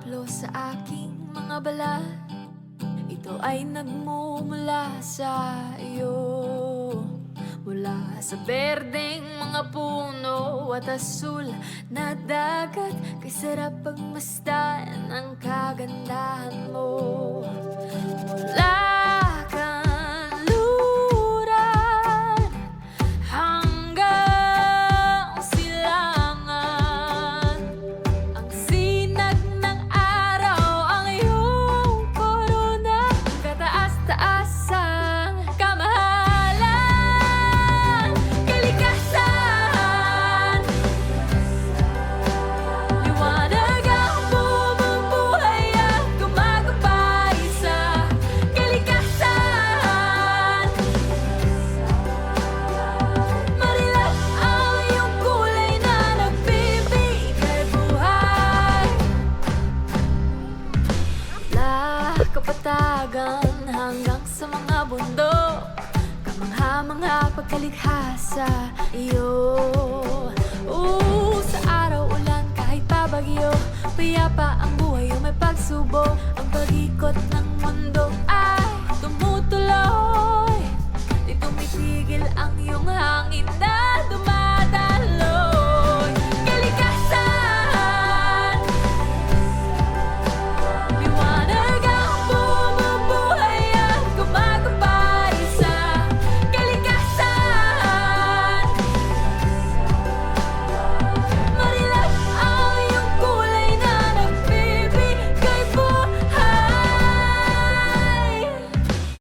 Halo sa aking mga balat, ito ay nagmumula sa iyo. Mula sa berdeng mga puno at asul na dagat, kay sarap pagmasdan ang kagandahan mo. Mula kanluran hanggang silangan, ang sinag ng araw ang iyong korona, kataas-taasang kamahalan, kalikasan. Liwanag ang bumubuhay at gumagabay sa kalikasan. Marilap ang iyong kulay na nagbibigay buhay. Mula kapatagan hanggang sa mga bundok, kamangha-mangha pagkalikha sa iyo. Sa araw ulan kahit pabagyo, payapa ang buhay o may pagsubok, ang pag-ikot ng mundo